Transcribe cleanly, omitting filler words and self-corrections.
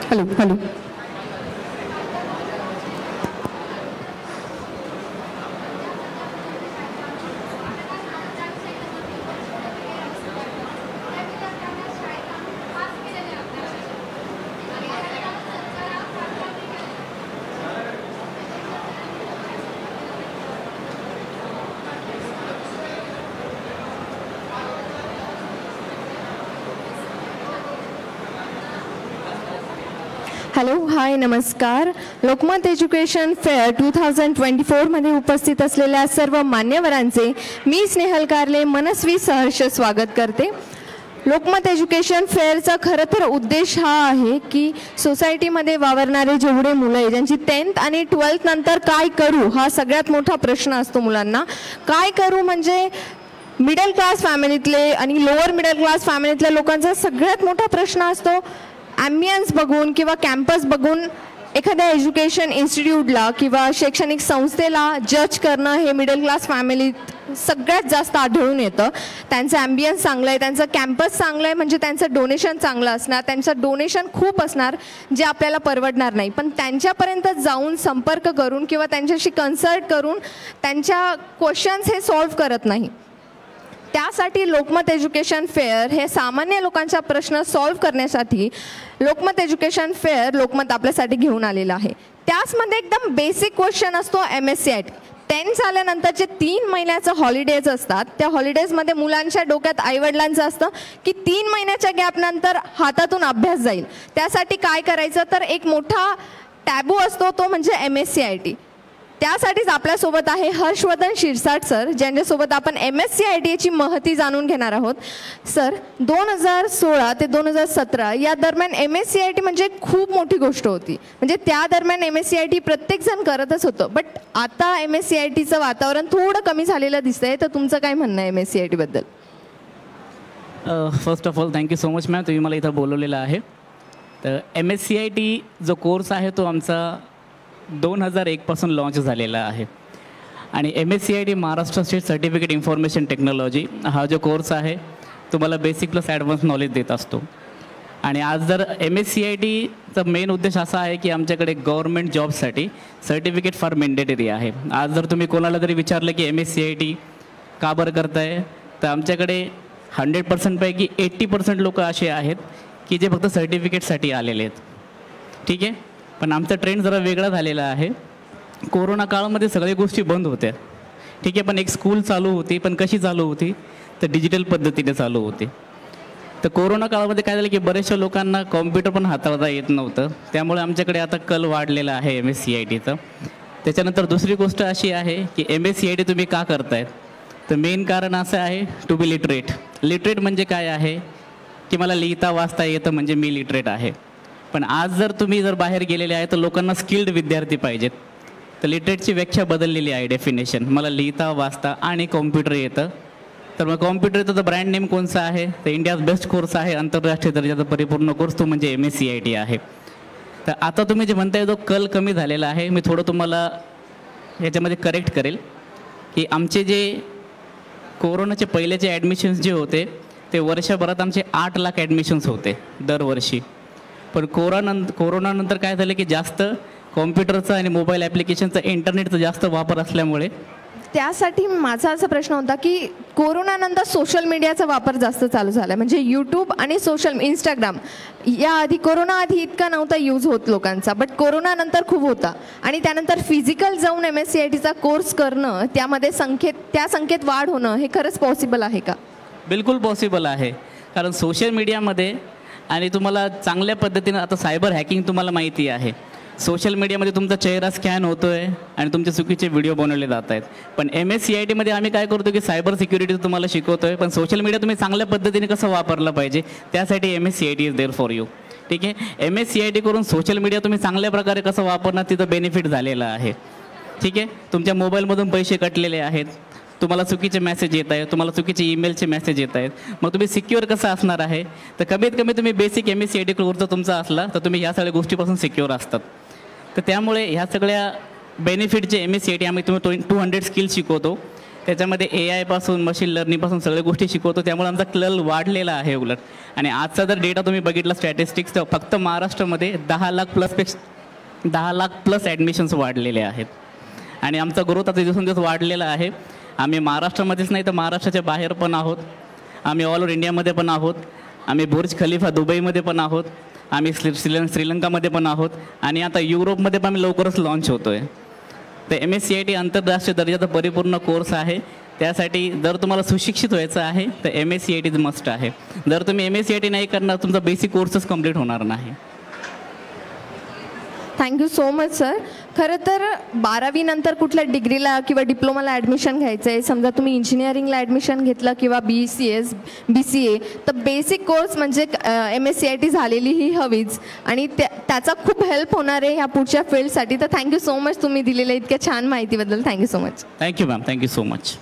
Hello hello. Hello hi नमस्कार. Lokmat education fair 2024 मध्ये उपस्थित असलेल्या सर्व मान्यवरांचे मी स्नेहल कारले मनस्वी सहर्ष स्वागत करते. लोकमत एज्युकेशन फेअरचा खरं तर उद्देश हा आहे की सोसायटीमध्ये वावरणारे जेवढे मुलं आहे ज्यांची 10th आणि 12th नंतर काय करू हा सगळ्यात मोठा प्रश्न असतो मुलांना. काय करू म्हणजे मिडल क्लास फॅमिलीतले आणि लोअर मिडल क्लास फॅमिलीतल्या लोकांचा सगळ्यात मोठा प्रश्न असतो ॲम्बियन्स बघून किंवा कॅम्पस बघून एखाद्या एज्युकेशन इन्स्टिट्यूटला किंवा शैक्षणिक संस्थेला जज करणं हे मिडल क्लास फॅमिलीत सगळ्यात जास्त आढळून येतं. त्यांचं ॲम्बियन्स चांगलं आहे, त्यांचं कॅम्पस चांगलं आहे म्हणजे त्यांचं डोनेशन चांगलं असणार, त्यांचं डोनेशन खूप असणार जे आपल्याला परवडणार नाही. पण त्यांच्यापर्यंत जाऊन संपर्क करून किंवा त्यांच्याशी कन्सल्ट करून त्यांच्या क्वेश्चन्स हे सॉल्व्ह करत नाही. त्यासाठी लोकमत एज्युकेशन फेअर हे सामान्य लोकांचा प्रश्न सॉल्व्ह करण्यासाठी लोकमत एज्युकेशन फेअर लोकमत आपल्यासाठी घेऊन आलेलं आहे. त्याचमध्ये एकदम बेसिक क्वेश्चन असतो MSCIT. 10 झाल्यानंतरचे 3 महिन्याचं हॉलिडेज असतात. त्या हॉलिडेजमध्ये मुलांच्या डोक्यात आईवडिलांचं असतं की 3 महिन्याच्या गॅपनंतर हातातून अभ्यास जाईल. त्यासाठी काय करायचं तर एक मोठा टॅबू असतो तो म्हणजे MSCIT. त्यासाठीच आपल्यासोबत आहे हर्षवर्धन शिरसाट सर ज्यांच्यासोबत आपण MSCITची महती जाणून घेणार आहोत. सर 2016 ते 2017 या दरम्यान MSCIT म्हणजे खूप मोठी गोष्ट होती. म्हणजे त्या दरम्यान MSCIT प्रत्येकजण करतच होतं. बट आता MSCITचं वातावरण थोडं कमी झालेलं दिसतंय. तर तुमचं काय म्हणणं आहे MSCIT बद्दल? First of all thank you so much ma'am, तुम्ही मला इथं बोलवलेलं आहे. तर MSCIT जो कोर्स आहे तो आमचा 2001 पासून लॉन्च झालेला आहे. आणि MSCIT Maharashtra state certificate information technology हा जो कोर्स आहे तुम्हाला बेसिक प्लस ॲडव्हान्स नॉलेज देत असतो. आणि आज जर MSCITचा मेन उद्देश असा आहे की आमच्याकडे गव्हर्नमेंट जॉबसाठी सर्टिफिकेट फार मॅन्डेटरी आहे. आज जर तुम्ही कोणाला तरी विचारलं की MSCIT का बरं करताय तर आमच्याकडे 100% पैकी 80% लोक असे आहेत की जे फक्त सर्टिफिकेटसाठी आलेले आहेत. ठीक आहे, पण आमचा ट्रेंड जरा वेगळा झालेला आहे. कोरोना काळामध्ये सगळ्या गोष्टी बंद होत्या. ठीक आहे, पण एक स्कूल चालू होती, पण कशी चालू होती तर डिजिटल पद्धतीने चालू होती. तर कोरोना काळामध्ये काय झालं की बऱ्याचशा लोकांना कॉम्प्युटर पण हाताळता येत नव्हतं. त्यामुळे आमच्याकडे आता कल वाढलेला आहे MSCITचं. त्याच्यानंतर दुसरी गोष्ट अशी आहे की MSCIT तुम्ही का करतायत तर मेन कारण असं आहे टू बी लिटरेट. लिटरेट म्हणजे काय आहे की मला लिहिता वाचता येतं म्हणजे मी लिटरेट आहे. पण आज जर तुम्ही बाहेर गेलेले आहे तर लोकांना स्किल्ड विद्यार्थी पाहिजेत. तर लिटरेटची व्याख्या बदललेली आहे डेफिनेशन. मला लिहिता वाचता आणि कॉम्प्युटर येतं. तर मग कॉम्प्युटरचं तर ब्रँड नेम कोणचा आहे तर इंडियाज बेस्ट कोर्स आहे, आंतरराष्ट्रीय दर्जाचा परिपूर्ण कोर्स तो म्हणजे MSCIT आहे. तर आता तुम्ही जे म्हणताय जो कल कमी झालेला आहे मी थोडं तुम्हाला याच्यामध्ये करेक्ट करेल की आमचे जे कोरोनाचे पहिलेचे ॲडमिशन्स जे होते ते वर्षभरात आमचे 8 लाख ॲडमिशन्स होते दरवर्षी. पण कोरोनानंतर काय झालं की जास्त कॉम्प्युटरचा आणि मोबाईल ॲप्लिकेशनचा इंटरनेटचा जास्त वापर असल्यामुळे त्यासाठी माझा असा प्रश्न होता की कोरोनानंतर सोशल मीडियाचा वापर जास्त चालू झाला. म्हणजे यूट्यूब आणि इंस्टाग्राम याआधी कोरोना आधी इतका नव्हता यूज होत लोकांचा, बट कोरोनानंतर खूप होता. आणि त्यानंतर फिजिकल जाऊन MSCITचा कोर्स करणं त्यामध्ये त्या संख्येत वाढ होणं हे खरंच पॉसिबल आहे का? बिलकुल पॉसिबल आहे. कारण सोशल मीडियामध्ये आणि तुम्हाला चांगल्या पद्धतीनं आता सायबर हॅकिंग तुम्हाला माहिती आहे. सोशल मीडियामध्ये तुमचा चेहरा स्कॅन होतो आहे आणि तुमचे चुकीचे व्हिडिओ बनवले जात आहेत. पण MSCITमध्ये आम्ही काय करतो की सायबर सिक्युरिटी तुम्हाला शिकवतो आहे, पण सोशल मीडिया तुम्ही चांगल्या पद्धतीने कसं वापरलं पाहिजे त्यासाठी MSCIT is there for you. ठीक आहे, MSCIT करून सोशल मीडिया तुम्ही चांगल्या प्रकारे कसं वापरणार तिथं बेनिफिट झालेलं आहे. ठीक आहे, तुमच्या मोबाईलमधून पैसे कटलेले आहेत, तुम्हाला चुकीचे मेसेज येत आहेत, तुम्हाला चुकीचे ईमेलचे मेसेज येत आहेत, मग तुम्ही सिक्युअर कसं असणार आहे तर कमीत कमी तुम्ही बेसिक MSCIT कोर्स तुमचा असला तर तुम्ही ह्या सगळ्या गोष्टीपासून सिक्युअर असतात. तर त्यामुळे ह्या सगळ्या बेनिफिटचे MSCIT आम्ही तुम्ही 200 स्किल्स शिकवतो. त्याच्यामध्ये AI पासून मशीन लर्निंगपासून सगळ्या गोष्टी शिकवतो, त्यामुळे आमचा क्लल वाढलेला आहे उलट. आणि आजचा जर डेटा तुम्ही बघितला स्टॅटिस्टिक्स, तर फक्त महाराष्ट्रामध्ये 10 लाख प्लस ॲडमिशन्स वाढलेले आहेत. आणि आमचा ग्रोथ आता दिवसेंदिवस वाढलेला आहे. आम्ही महाराष्ट्रामध्येच नाही तर महाराष्ट्राच्या बाहेर पण आहोत. आम्ही ऑल ओव्हर इंडियामध्ये पण आहोत. आम्ही बुर्ज खलिफा दुबईमध्ये पण आहोत. आम्ही श्रीलंकामध्ये पण आहोत. आणि आता युरोपमध्ये पण आम्ही लवकरच लॉन्च होतो आहे. तर MSCIT आंतरराष्ट्रीय दर्जाचा परिपूर्ण कोर्स आहे. त्यासाठी जर तुम्हाला सुशिक्षित व्हायचं आहे तर MSCIT मस्ट आहे. जर तुम्ही MSCIT नाही करणार, तुमचा बेसिक कोर्सच कंप्लीट होणार नाही. Thank you so much sir. खरं तर 12वी नंतर कुठल्या डिग्रीला किंवा डिप्लोमाला ॲडमिशन घ्यायचं आहे, समजा तुम्ही इंजिनिअरिंगला ॲडमिशन घेतलं किंवा BCS BCA, तर बेसिक कोर्स म्हणजे MSCIT झालेली ही हवीच. आणि त्याचा खूप हेल्प होणार आहे ह्या पुढच्या फील्डसाठी. तर थँक्यू सो मच तुम्ही दिलेल्या इतक्या छान माहितीबद्दल. Thank you so much. Thank you ma'am. Thank you so much.